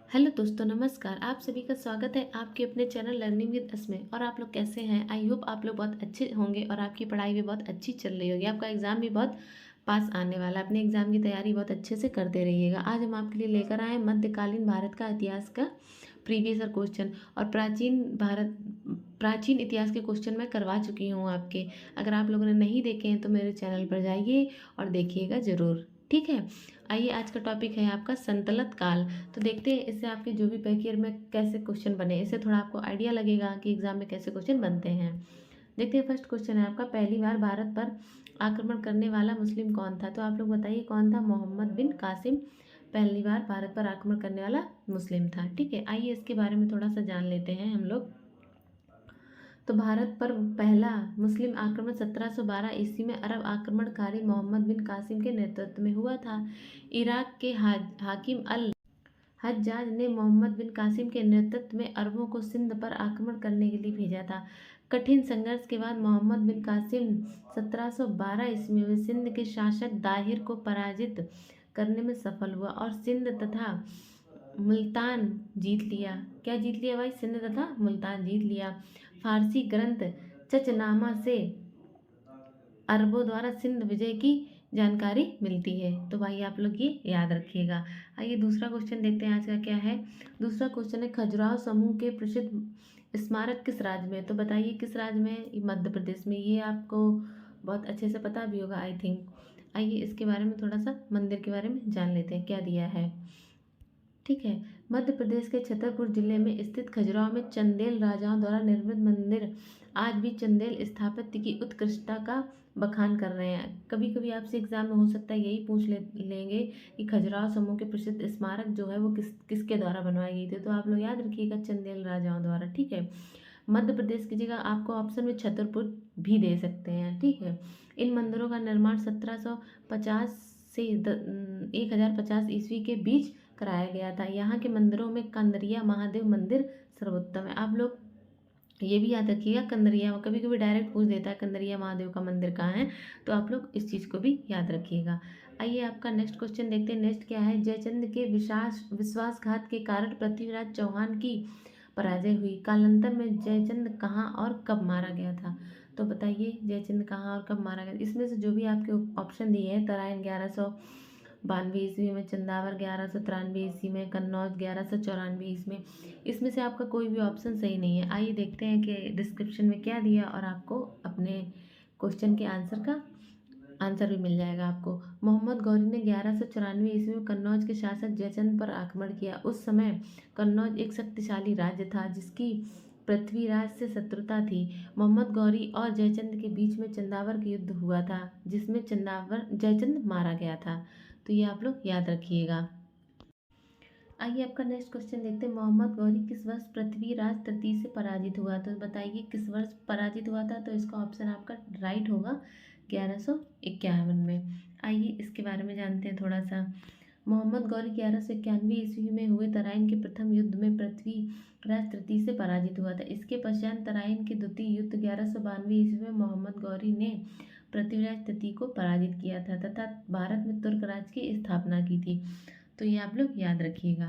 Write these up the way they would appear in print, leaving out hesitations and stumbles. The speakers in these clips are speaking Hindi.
हेलो दोस्तों, नमस्कार। आप सभी का स्वागत है आपके अपने चैनल लर्निंग विद अस में। और आप लोग कैसे हैं? आई होप आप लोग बहुत अच्छे होंगे और आपकी पढ़ाई भी बहुत अच्छी चल रही होगी। आपका एग्ज़ाम भी बहुत पास आने वाला है। अपने एग्ज़ाम की तैयारी बहुत अच्छे से करते रहिएगा। आज हम आपके लिए लेकर आए हैं मध्यकालीन भारत का इतिहास का प्रीवियस ईयर क्वेश्चन। और प्राचीन इतिहास के क्वेश्चन मैं करवा चुकी हूँ आपके। अगर आप लोगों ने नहीं देखे हैं तो मेरे चैनल पर जाइए और देखिएगा ज़रूर। ठीक है, आइए आज का टॉपिक है आपका संतलत काल। तो देखते हैं इससे आपके जो भी पैक ईयर में कैसे क्वेश्चन बने, इससे थोड़ा आपको आइडिया लगेगा कि एग्जाम में कैसे क्वेश्चन बनते हैं। देखते हैं, फर्स्ट क्वेश्चन है आपका, पहली बार भारत पर आक्रमण करने वाला मुस्लिम कौन था? तो आप लोग बताइए कौन था? मोहम्मद बिन कासिम पहली बार भारत पर आक्रमण करने वाला मुस्लिम था। ठीक है, आइए इसके बारे में थोड़ा सा जान लेते हैं हम लोग। तो भारत पर पहला मुस्लिम आक्रमण 1712 ईस्वी में अरब आक्रमणकारी मोहम्मद बिन कासिम के नेतृत्व में हुआ था। इराक के हाकिम अल हज्जाज ने मोहम्मद बिन कासिम के नेतृत्व में अरबों को सिंध पर आक्रमण करने के लिए भेजा था। कठिन संघर्ष के बाद मोहम्मद बिन कासिम 1712 ईस्वी में सिंध के शासक दाहिर को पराजित करने में सफल हुआ और सिंध तथा मुल्तान जीत लिया। क्या जीत लिया भाई? सिंध तथा मुल्तान जीत लिया। फारसी ग्रंथ चचनामा से अरबों द्वारा सिंध विजय की जानकारी मिलती है। तो भाई आप लोग ये याद रखिएगा। आइए दूसरा क्वेश्चन देखते हैं आज का क्या है। दूसरा क्वेश्चन है, खजुराहो समूह के प्रसिद्ध स्मारक किस राज्य में? तो बताइए किस राज्य में? ये मध्य प्रदेश में। ये आपको बहुत अच्छे से पता भी होगा आई थिंक। आइए इसके बारे में थोड़ा सा मंदिर के बारे में जान लेते हैं क्या दिया है। ठीक है, मध्य प्रदेश के छतरपुर जिले में स्थित खजुराहो में चंदेल राजाओं द्वारा निर्मित मंदिर आज भी चंदेल स्थापत्य की उत्कृष्टता का बखान कर रहे हैं। कभी कभी आपसे एग्जाम में हो सकता है यही लेंगे कि खजुराहो समूह के प्रसिद्ध स्मारक जो है वो किसके द्वारा बनवाई गई थी। तो आप लोग याद रखिएगा, चंदेल राजाओं द्वारा। ठीक है, मध्य प्रदेश की जगह आपको ऑप्शन में छतरपुर भी दे सकते हैं। ठीक है, इन मंदिरों का निर्माण 1750 से 1050 ईस्वी के बीच कराया गया था। यहाँ के मंदिरों में कंदरिया महादेव मंदिर सर्वोत्तम है। आप लोग ये भी याद रखिएगा, कंदरिया कभी कभी डायरेक्ट पूछ देता है कंदरिया महादेव का मंदिर कहाँ है, तो आप लोग इस चीज़ को भी याद रखिएगा। आइए आपका नेक्स्ट क्वेश्चन देखते हैं। नेक्स्ट क्या है, जयचंद के विश्वासघात के कारण पृथ्वीराज चौहान की पराजय हुई। कालांतर में जयचंद कहाँ और कब मारा गया था? तो बताइए जयचंद कहाँ और कब मारा गया? इसमें से जो भी आपके ऑप्शन दिए हैं, तराइन 1192 ईस्वी में, चंदावर 1193 ईस्वी में, कन्नौज 1194 ईस्वी में, इसमें से आपका कोई भी ऑप्शन सही नहीं है। आइए देखते हैं कि डिस्क्रिप्शन में क्या दिया और आपको अपने क्वेश्चन के आंसर का आंसर भी मिल जाएगा आपको। मोहम्मद गौरी ने 1194 ईस्वी में कन्नौज के शासक जयचंद पर आक्रमण किया। उस समय कन्नौज एक शक्तिशाली राज्य था जिसकी पृथ्वीराज से शत्रुता थी। मोहम्मद गौरी और जयचंद के बीच में चंदावर का युद्ध हुआ था जिसमें जयचंद मारा गया था। तो ये आप लोग याद रखिएगा। आइए आपका नेक्स्ट क्वेश्चन देखते हैं। मोहम्मद गौरी किस वर्ष पृथ्वीराज तृतीय से पराजित हुआ? तो बताइए किस वर्ष पराजित हुआ था? तो इसका ऑप्शन आपका राइट होगा 1151 में। आइए इसके बारे में जानते हैं थोड़ा सा। मोहम्मद गौरी 1191 ईस्वी में हुए तराइन के प्रथम युद्ध में पृथ्वीराज तृतीय से पराजित हुआ था। इसके पश्चात तराइन के द्वितीय युद्ध 1192 ईस्वी में मोहम्मद गौरी ने पृथ्वीराज तृतीय को पराजित किया था तथा भारत में तुर्क राज की स्थापना की थी। तो ये आप लोग याद रखिएगा।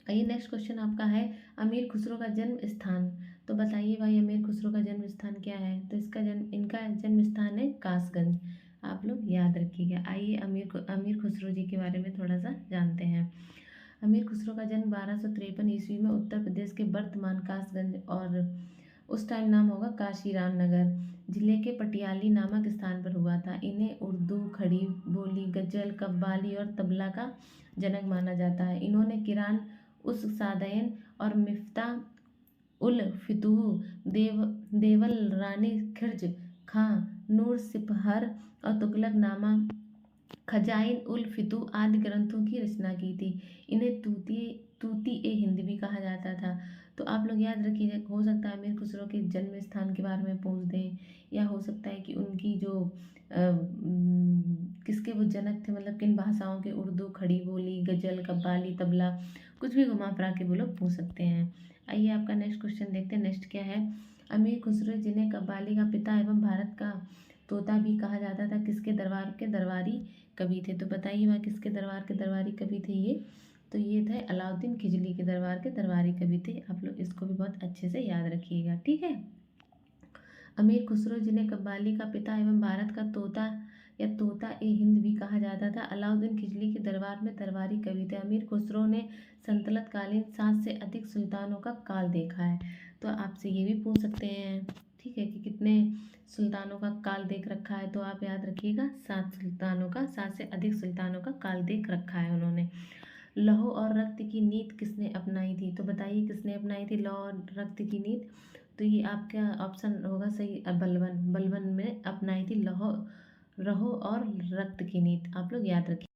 आइए नेक्स्ट क्वेश्चन आपका है, अमीर खुसरो का जन्म स्थान। तो बताइए भाई अमीर खुसरो का जन्म स्थान क्या है? तो इनका जन्म स्थान है कासगंज। आप लोग याद रखिएगा। आइए अमीर खुसरो जी के बारे में थोड़ा सा जानते हैं। अमीर खुसरो का जन्म 1253 ईस्वी में उत्तर प्रदेश के वर्तमान कासगंज और उस टाइम नाम होगा काशीराम नगर जिले के पटियाली नामक स्थान पर हुआ था। इन्हें उर्दू, खड़ी बोली, गजल, कव्वाली और तबला का जनक माना जाता है। इन्होंने किरान उस सादयन और मिफ्ता उल फितूह, देवल रानी खिर्ज खां, नूर सिपहर और तुगलक नामा, खजाइन उल फितूह आदि ग्रंथों की रचना की थी। इन्हें तूती ए हिंद भी कहा जाता था। तो आप लोग याद रखिए, हो सकता है अमीर खुसरो के जन्म स्थान के बारे में पूछ दें, या हो सकता है कि उनकी जो किसके वो जनक थे, मतलब किन भाषाओं के, उर्दू, खड़ी बोली, गजल, कव्वाली, तबला, कुछ भी घुमा फिरा के वो लोग पूछ सकते हैं। आइए आपका नेक्स्ट क्वेश्चन देखते हैं। नेक्स्ट क्या है, अमीर खुसरो जिन्हें कव्वाली का पिता एवं भारत का तोता भी कहा जाता था, किसके दरबार के दरबारी कवि थे? तो बताइए वह किसके दरबार के दरबारी कवि थे? ये तो ये थे अलाउद्दीन खिजली के दरबार के दरबारी कवि थे। आप लोग इसको भी बहुत अच्छे से याद रखिएगा, ठीक है। अमीर खुसरो, जिन्हें कव्वाली का पिता एवं भारत का तोता या तोता ए हिंद भी कहा जाता था, अलाउद्दीन खिजली के दरबार में दरबारी कवि थे। अमीर खुसरो ने सल्तनत कालीन 7 से अधिक सुल्तानों का काल देखा है। तो आपसे ये भी पूछ सकते हैं, ठीक है, कि कितने सुल्तानों का काल देख रखा है। तो आप याद रखिएगा 7 सुल्तानों का, 7 से अधिक सुल्तानों का काल देख रखा है उन्होंने। लौह और रक्त की नीति किसने अपनाई थी? तो बताइए किसने अपनाई थी लौह और रक्त की नीति? तो ये आपका ऑप्शन होगा सही, बलबन। बलबन में अपनाई थी लौह और रक्त की नीति। आप लोग याद रखिए,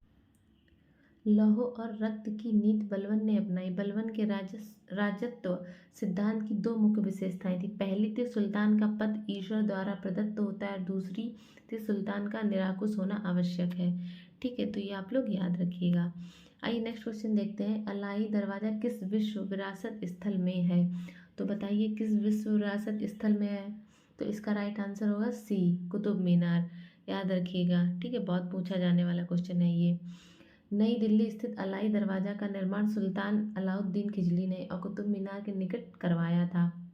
लौह और रक्त की नीति बलबन ने अपनाई। बलबन के राजत्व सिद्धांत की 2 मुख्य विशेषताएं थी। पहली थी सुल्तान का पद ईश्वर द्वारा प्रदत्त होता है, और दूसरी थी सुल्तान का निराकुश होना आवश्यक है, ठीक है। तो ये आप लोग याद रखिएगा। आइए नेक्स्ट क्वेश्चन देखते हैं। अलाई दरवाज़ा किस विश्व विरासत स्थल में है? तो बताइए किस विश्व विरासत स्थल में है? तो इसका राइट आंसर होगा सी, कुतुब मीनार। याद रखिएगा, ठीक है, बहुत पूछा जाने वाला क्वेश्चन है ये। नई दिल्ली स्थित अलाई दरवाज़ा का निर्माण सुल्तान अलाउद्दीन खिजली ने और कुतुब मीनार के निकट करवाया था।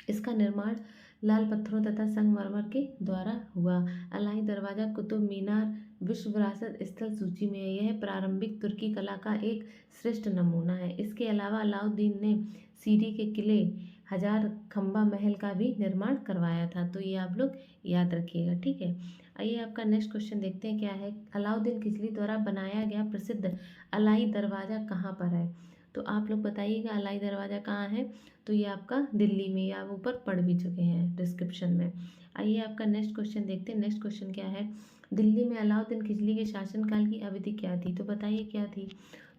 इसका निर्माण लाल पत्थरों तथा संगमरमर के द्वारा हुआ। अलाई दरवाज़ा कुतुब मीनार विश्व विरासत स्थल सूची में है। यह प्रारंभिक तुर्की कला का एक श्रेष्ठ नमूना है। इसके अलावा अलाउद्दीन ने सीरी के किले हजार खंबा महल का भी निर्माण करवाया था। तो ये आप लोग याद रखिएगा, ठीक है। आइए आपका नेक्स्ट क्वेश्चन देखते हैं क्या है। अलाउद्दीन खिजली द्वारा बनाया गया प्रसिद्ध अलाई दरवाज़ा कहाँ पर है? तो आप लोग बताइएगा अलाई दरवाज़ा कहाँ है? तो ये आपका दिल्ली में, या आप ऊपर पढ़ भी चुके हैं डिस्क्रिप्शन में। आइए आपका नेक्स्ट क्वेश्चन देखते हैं। नेक्स्ट क्वेश्चन क्या है। दिल्ली में अलाउद्दीन खिजली के शासनकाल की अवधि क्या थी? तो बताइए क्या थी?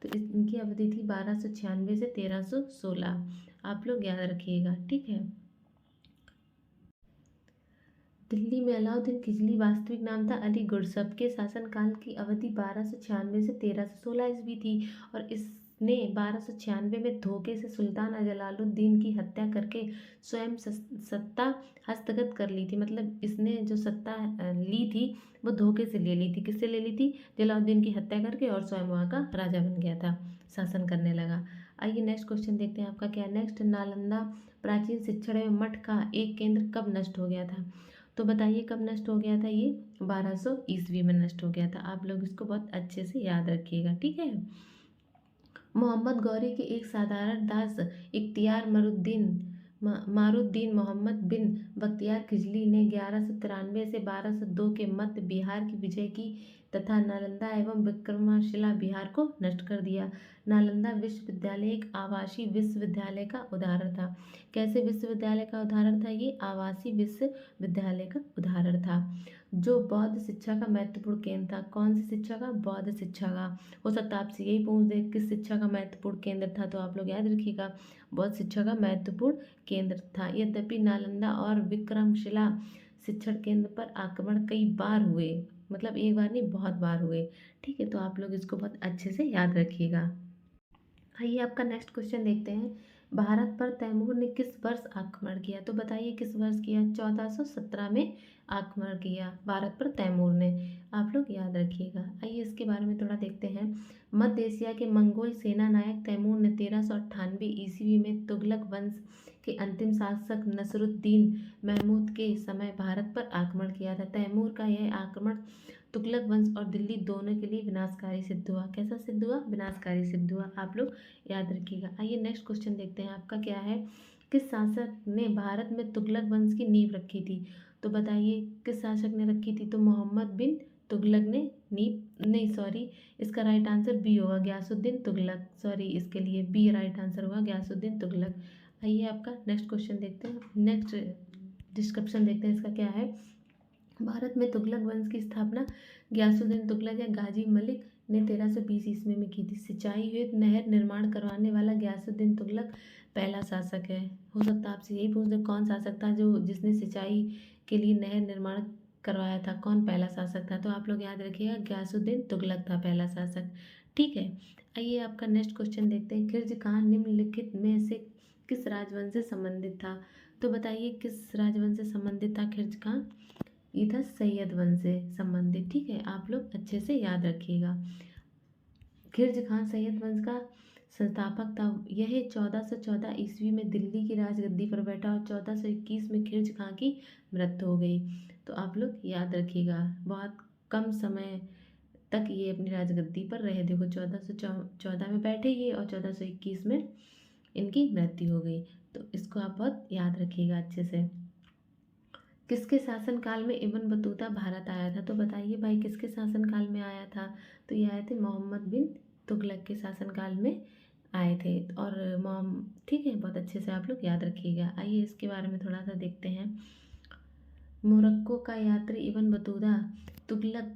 तो इनकी अवधि थी 1296 से 1316। आप लोग याद रखिएगा, ठीक है। दिल्ली में अलाउद्दीन खिजली वास्तविक नाम था अली गुरसब के शासनकाल की अवधि 1296 से 1316 ईस्वी थी, और इसने 1296 में धोखे से सुल्तान जलालुद्दीन की हत्या करके स्वयं सत्ता हस्तगत कर ली थी। मतलब इसने जो सत्ता ली थी वो धोखे से ले ली थी। किससे ले ली थी? जलालुद्दीन की हत्या करके, और स्वयं वहाँ का राजा बन गया था, शासन करने लगा। आइए नेक्स्ट क्वेश्चन देखते हैं आपका क्या है। नेक्स्ट, नालंदा प्राचीन शिक्षण एवं मठ का एक केंद्र कब नष्ट हो गया था? तो बताइए कब नष्ट हो गया था? ये 1200 ईस्वी में नष्ट हो गया था। आप लोग इसको बहुत अच्छे से याद रखिएगा, ठीक है। मोहम्मद गौरी के एक साधारण दास इख्तियार मारुद्दीन मोहम्मद बिन बख्तियार खिजली ने 1193 से 1202 के मध्य बिहार की विजय की तथा नालंदा एवं विक्रमशिला बिहार को नष्ट कर दिया। नालंदा विश्वविद्यालय एक आवासीय विश्वविद्यालय का उदाहरण था। कैसे विश्वविद्यालय का उदाहरण था? ये आवासीय विश्वविद्यालय का उदाहरण था, जो बौद्ध शिक्षा का महत्वपूर्ण केंद्र था। कौन सी शिक्षा का? बौद्ध शिक्षा का। हो सकता है आपसे यही पूछ दे किस शिक्षा का महत्वपूर्ण केंद्र था, तो आप लोग याद रखिएगा बौद्ध शिक्षा का महत्वपूर्ण केंद्र था। यद्यपि नालंदा और विक्रमशिला शिक्षण केंद्र पर आक्रमण कई बार हुए, मतलब एक बार नहीं बहुत बार हुए, ठीक है। तो आप लोग इसको बहुत अच्छे से याद रखिएगा। आइए आपका नेक्स्ट क्वेश्चन देखते हैं। भारत पर तैमूर ने किस वर्ष आक्रमण किया? तो बताइए किस वर्ष किया? 1417 में आक्रमण किया भारत पर तैमूर ने। आप लोग याद रखिएगा। आइए इसके बारे में थोड़ा देखते हैं। मध्य एशिया के मंगोल सेना नायक तैमूर ने 1398 ईस्वी में तुगलक वंश के अंतिम शासक नसरुद्दीन महमूद के समय भारत पर आक्रमण किया था। तैमूर का यह आक्रमण तुगलक वंश और दिल्ली दोनों के लिए विनाशकारी सिद्ध हुआ। कैसा सिद्ध हुआ? विनाशकारी सिद्ध हुआ। आप लोग याद रखिएगा। आइए नेक्स्ट क्वेश्चन देखते हैं आपका क्या है। किस शासक ने भारत में तुगलक वंश की नींव रखी थी? तो बताइए किस शासक ने रखी थी? तो मोहम्मद बिन तुगलक ने नींव, नहीं सॉरी, इसका राइट आंसर बी होगा, गयासुद्दीन तुगलक। सॉरी, इसके लिए बी राइट आंसर होगा, गयासुद्दीन तुगलक। आइए आपका नेक्स्ट क्वेश्चन देखते हैं। नेक्स्ट डिस्क्रिप्शन देखते हैं इसका क्या है। भारत में तुगलक वंश की स्थापना गयासुद्दीन तुगलक या गाजी मलिक ने 1320 ईस्वी में की थी। सिंचाई हेतु नहर निर्माण करवाने वाला गयासुद्दीन तुगलक पहला शासक है। हो सकता है आपसे यही पूछ दे कौन शासक था जो जिसने सिंचाई के लिए नहर निर्माण करवाया था, कौन पहला शासक था? तो आप लोग याद रखिएगा गयासुद्दीन तुगलक था पहला शासक, ठीक है। आइए आपका नेक्स्ट क्वेश्चन देखते हैं। खिलजी खान निम्नलिखित में से किस राजवंश से संबंधित था? तो बताइए किस राजवंश से संबंधित था खिलजी खान? ये था सैयद वंश से संबंधित, ठीक है। आप लोग अच्छे से याद रखिएगा। खिलजी खान सैयद वंश का संस्थापक था। यह 1414 ईस्वी में दिल्ली की राजगद्दी पर बैठा और 1421 में खिलजी खां की मृत्यु हो गई। तो आप लोग याद रखिएगा, बहुत कम समय तक ये अपनी राजगद्दी पर रहे। देखो 1414 में बैठे ये और 1421 में इनकी मृत्यु हो गई। तो इसको आप बहुत याद रखिएगा अच्छे से। किसके शासनकाल में इब्न बतूता भारत आया था? तो बताइए भाई, किसके शासनकाल में आया था? तो ये आए थे मोहम्मद बिन तुगलक के शासनकाल में आए थे। और ठीक है, बहुत अच्छे से आप लोग याद रखिएगा। आइए इसके बारे में थोड़ा सा देखते हैं। मोरक्को का यात्री इब्न बतूता तुगलक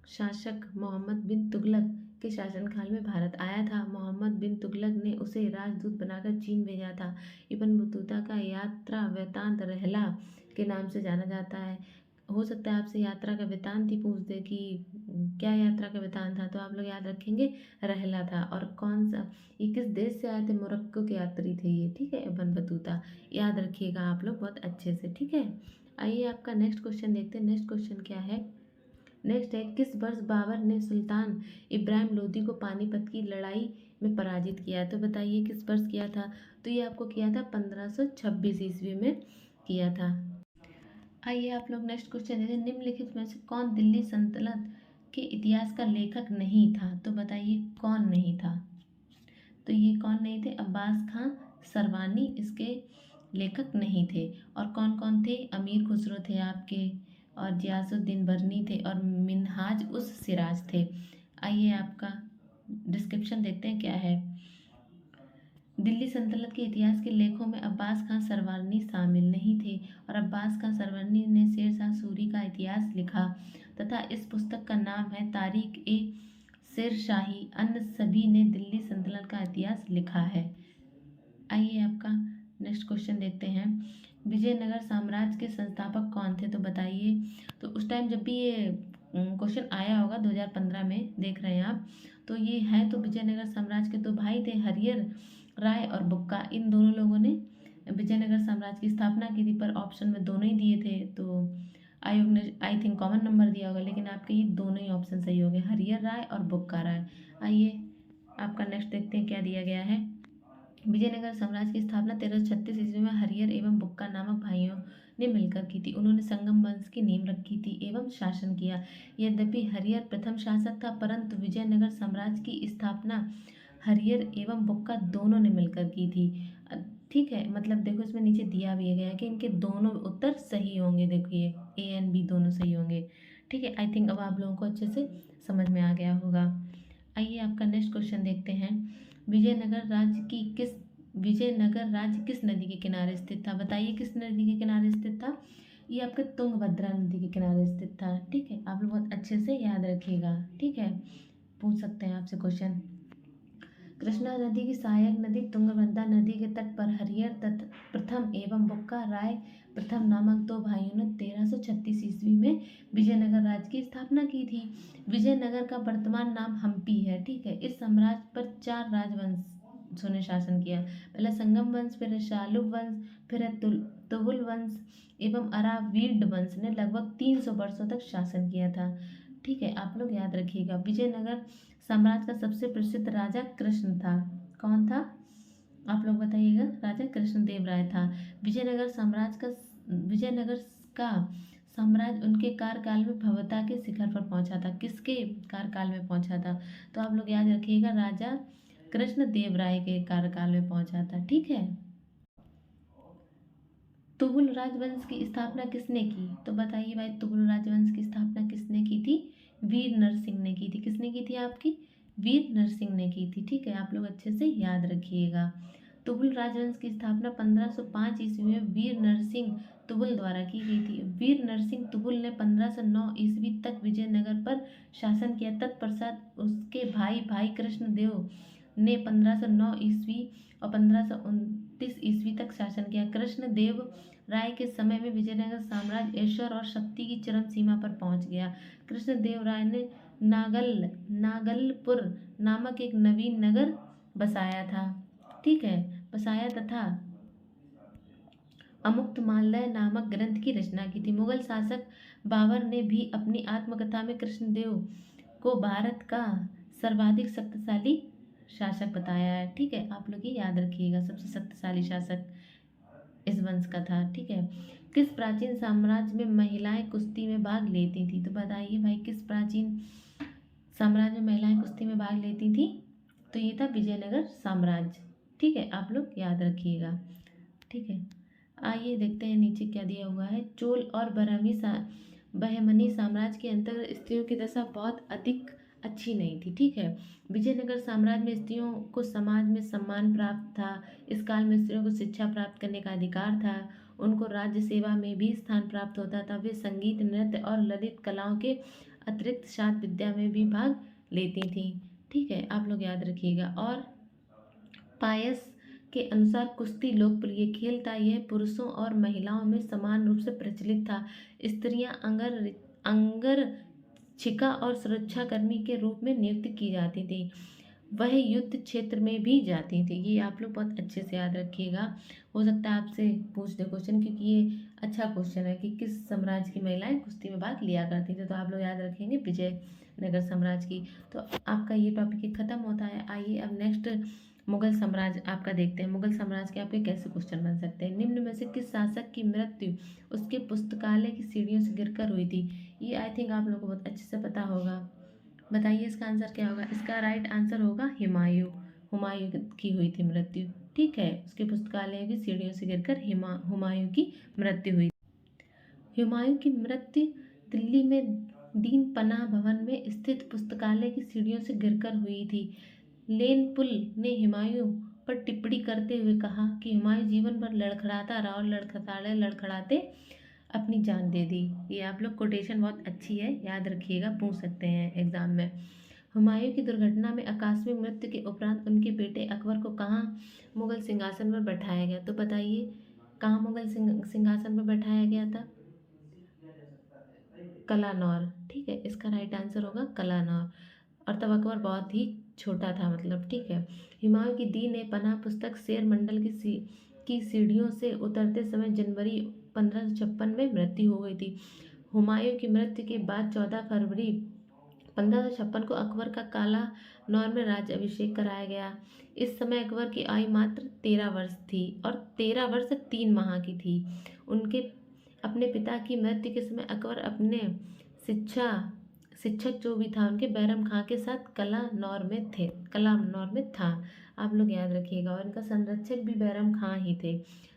शासक मोहम्मद बिन तुगलक के शासनकाल में भारत आया था। मोहम्मद बिन तुगलक ने उसे राजदूत बनाकर चीन भेजा था। इब्न बतूता का यात्रा वृत्तांत रहला के नाम से जाना जाता है। हो सकता है आपसे यात्रा का वृत्तांत ही पूछ दे कि क्या यात्रा का वृत्तांत था, तो आप लोग याद रखेंगे रहला था। और कौन सा, ये किस देश से आए थे? मोरक्को के यात्री थे ये, ठीक है, इब्न बतूता। याद रखिएगा आप लोग बहुत अच्छे से, ठीक है। आइए आपका नेक्स्ट क्वेश्चन देखते हैं। नेक्स्ट क्वेश्चन क्या है? नेक्स्ट है, किस वर्ष बाबर ने सुल्तान इब्राहिम लोदी को पानीपत की लड़ाई में पराजित किया? तो बताइए किस वर्ष किया था? तो ये आपको किया था 1526 ईस्वी में किया था। आइए आप लोग नेक्स्ट क्वेश्चन देखते हैं। निम्नलिखित में से कौन दिल्ली सल्तनत के इतिहास का लेखक नहीं था? तो बताइए कौन नहीं था? तो ये कौन नहीं थे? अब्बास खां सरवानी इसके लेखक नहीं थे। और कौन कौन थे? अमीर खुसरो थे आपके, और जियासुद्दीन बरनी थे, और मिन्हाज उस सिराज थे। आइए आपका डिस्क्रिप्शन देखते हैं क्या है। दिल्ली सल्तनत के इतिहास के लेखों में अब्बास खां सरवानी शामिल नहीं थे, और अब्बास खां सरवानी ने शेर शाह सूरी का इतिहास लिखा तथा इस पुस्तक का नाम है तारीख ए शेरशाही। अन्य सभी ने दिल्ली सल्तनत का इतिहास लिखा है। आइए आपका नेक्स्ट क्वेश्चन देखते हैं। विजयनगर साम्राज्य के संस्थापक कौन थे? तो बताइए। तो उस टाइम जब भी ये क्वेश्चन आया होगा 2015 में, देख रहे हैं आप, तो ये है तो विजयनगर साम्राज्य के दो भाई थे, हरियर राय और बुक्का। इन दोनों लोगों ने विजयनगर साम्राज्य की स्थापना की थी, पर ऑप्शन में दोनों ही दिए थे, तो आयोग ने आई थिंक कॉमन नंबर दिया होगा, लेकिन आपके ये दोनों ही ऑप्शन सही हो गए, हरियर राय और बुक्का राय। आइए आपका नेक्स्ट देखते हैं क्या दिया गया है। विजयनगर साम्राज्य की स्थापना 1336 ईस्वी में हरियर एवं बुक्का नामक भाइयों ने मिलकर की थी। उन्होंने संगम वंश की नींव रखी थी एवं शासन किया। यद्यपि हरियर प्रथम शासक था, परंतु विजयनगर साम्राज्य की स्थापना हरियर एवं बुक्का दोनों ने मिलकर की थी। ठीक है, मतलब देखो इसमें नीचे दिया भी गया है कि इनके दोनों उत्तर सही होंगे। देखिए ए एंड बी दोनों सही होंगे, ठीक है। आई थिंक अब आप लोगों को अच्छे से समझ में आ गया होगा। आइए आपका नेक्स्ट क्वेश्चन देखते हैं। विजयनगर राज्य किस नदी के किनारे स्थित था? बताइए किस नदी के किनारे स्थित था? ये आपके तुंगभद्रा नदी के किनारे स्थित था, ठीक है। आप लोग बहुत अच्छे से याद रखिएगा, ठीक है, पूछ सकते हैं आपसे क्वेश्चन। कृष्णा नदी की सहायक नदी तुंगभद्रा नदी के तट पर हरियर प्रथम एवं बुक्का राय प्रथम नामक दो भाइयों ने 1336 ईस्वी में विजयनगर राज्य की स्थापना की थी। विजयनगर का वर्तमान नाम हम्पी है, ठीक है। इस साम्राज्य पर 4 राजवंशों ने शासन किया। पहला संगम वंश, फिर शालुब वंश, फिर तुगुल वंश एवं अरावीड वंश ने लगभग 300 वर्षों तक शासन किया था, ठीक है। आप लोग याद रखिएगा। विजयनगर साम्राज्य का सबसे प्रसिद्ध राजा कृष्ण था। कौन था? आप लोग बताइएगा। राजा कृष्णदेव राय था। विजयनगर का साम्राज्य उनके कार्यकाल में भव्यता के शिखर पर पहुंचा था। किसके कार्यकाल में पहुंचा था? तो आप लोग याद रखिएगा, राजा कृष्णदेव राय के कार्यकाल में पहुंचा था, ठीक है। तुगुल राजवंश की स्थापना किसने की? तो बताइए भाई, तुगुल राजवंश की स्थापना किसने की थी? वीर नरसिंह ने की थी। किसने की थी? आपकी वीर नरसिंह ने की थी, ठीक है। आप लोग अच्छे से याद रखिएगा। तुगुल राजवंश की स्थापना 1505 ईस्वी में वीर नरसिंह तुगुल द्वारा की गई थी। वीर नरसिंह तुगुल ने 1509 ईस्वी तक विजयनगर पर शासन किया। तत्पश्चात उसके भाई कृष्णदेव ने 1509 ईस्वी और 1529 ईस्वी तक शासन किया। कृष्णदेव राय के समय में विजयनगर साम्राज्य ऐश्वर्य और शक्ति की चरम सीमा पर पहुंच गया। कृष्णदेव राय ने नागलपुर नामक एक नवीन नगर बसाया था, ठीक है, बसाया तथा अमुक्तमाल्य नामक ग्रंथ की रचना की थी। मुगल शासक बाबर ने भी अपनी आत्मकथा में कृष्णदेव को भारत का सर्वाधिक शक्तिशाली शासक बताया है। ठीक है, आप लोग ये याद रखिएगा, सबसे शक्तिशाली शासक इस वंश का था। ठीक है, किस प्राचीन साम्राज्य में महिलाएं कुश्ती में भाग लेती थी? तो बताइए भाई, किस प्राचीन साम्राज्य में महिलाएं कुश्ती में भाग लेती थी? तो ये था विजयनगर साम्राज्य। ठीक है, आप लोग याद रखिएगा। ठीक है, आइए देखते हैं नीचे क्या दिया हुआ है। चोल और बहमनी साम्राज्य के अंतर्गत स्त्रियों की दशा बहुत अधिक अच्छी नहीं थी। ठीक है, विजयनगर साम्राज्य में स्त्रियों को समाज में सम्मान प्राप्त था। इस काल में स्त्रियों को शिक्षा प्राप्त करने का अधिकार था। उनको राज्य सेवा में भी स्थान प्राप्त होता था। वे संगीत, नृत्य और ललित कलाओं के अतिरिक्त शास्त्र विद्या में भी भाग लेती थी। ठीक है, आप लोग याद रखिएगा। और पायस के अनुसार कुश्ती लोकप्रिय खेल था। यह पुरुषों और महिलाओं में समान रूप से प्रचलित था। स्त्रियां अंगरक्षिका और सुरक्षाकर्मी के रूप में नियुक्त की जाती थी। वह युद्ध क्षेत्र में भी जाती थी। ये आप लोग बहुत अच्छे से याद रखिएगा। हो सकता है आपसे पूछ दे क्वेश्चन, क्योंकि ये अच्छा क्वेश्चन है कि किस साम्राज्य की महिलाएं कुश्ती में भाग लिया करती थी। तो आप लोग याद रखेंगे विजयनगर साम्राज्य की। तो आपका ये टॉपिक खत्म होता है। आइए अब नेक्स्ट मुगल साम्राज्य आपका देखते हैं। मुगल साम्राज्य के आपके कैसे क्वेश्चन बन सकते हैं? निम्न में से किस शासक की मृत्यु उसके पुस्तकालय की सीढ़ियों से गिरकर हुई थी? ये आई थिंक आप लोगों को बहुत अच्छे से पता होगा। बताइए इसका आंसर क्या होगा? इसका राइट आंसर होगा हुमायूं। हुमायूं की हुई थी मृत्यु। ठीक है, उसके पुस्तकालय की सीढ़ियों से गिरकर हुमायूं की मृत्यु हुई। हुमायूं की मृत्यु दिल्ली में दीन पनाह भवन में स्थित पुस्तकालय की सीढ़ियों से गिरकर हुई थी। लेनपुल ने हुमायूं पर टिप्पणी करते हुए कहा कि हुमायूं जीवन भर लड़खड़ाता रहा और लड़खड़ाते अपनी जान दे दी। ये आप लोग कोटेशन बहुत अच्छी है, याद रखिएगा, पूछ सकते हैं एग्जाम में। हुमायूं की दुर्घटना में आकस्मिक मृत्यु के उपरांत उनके बेटे अकबर को कहाँ मुगल सिंहासन पर बैठाया गया? तो बताइए कहाँ मुगल सिंहासन पर बैठाया गया था? कलानौर। ठीक है, इसका राइट आंसर होगा कलानौर। और तब अकबर बहुत ही छोटा था, मतलब। ठीक है, हुमायूं की दीन ए पनाह पुस्तक शेर मंडल की सीढ़ियों से उतरते समय जनवरी 1556 में मृत्यु हो गई थी। हुमायूं की मृत्यु के बाद 14 फरवरी 1556 को अकबर का काला नौर में राज्य अभिषेक कराया गया। इस समय अकबर की आयु मात्र 13 वर्ष थी और 13 वर्ष 3 माह की थी। उनके अपने पिता की मृत्यु के समय अकबर अपने शिक्षक जो भी था उनके बैरम खां के साथ कलानौर में था। आप लोग याद रखिएगा। और इनका संरक्षक भी बैरम खां ही थे।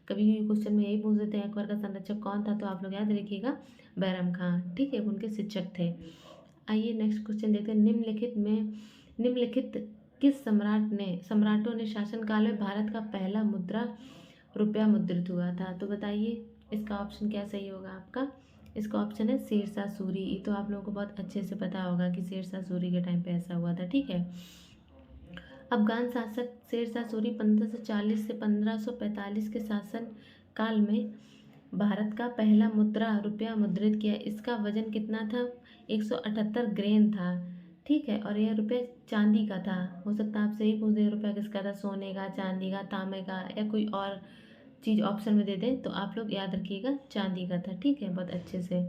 कभी भी क्वेश्चन में यही पूछ देते हैं अकबर का संरक्षक कौन था, तो आप लोग याद रखिएगा बैरम खां। ठीक है, उनके शिक्षक थे। आइए नेक्स्ट क्वेश्चन देखते हैं। निम्नलिखित किस सम्राटों ने शासनकाल में भारत का पहला रुपया मुद्रित हुआ था? तो बताइए इसका ऑप्शन क्या सही होगा आपका? इसका ऑप्शन है शेरशाह सूरी। ये तो आप लोगों को बहुत अच्छे से पता होगा कि शेरशाह सूरी के टाइम पे ऐसा हुआ था। ठीक है, अफगान शासक शेरशाह सूरी 1540 से 1545 के शासन काल में भारत का पहला रुपया मुद्रित किया। इसका वजन कितना था? 178 ग्रेन था। ठीक है, और यह रुपया चांदी का था। हो सकता है आपसे ही पूछ दे रुपया किसका था, सोने का, चांदी का, तांबे का, या कोई और चीज़ ऑप्शन में दे दें, तो आप लोग याद रखिएगा चांदी का था। ठीक है, बहुत अच्छे से।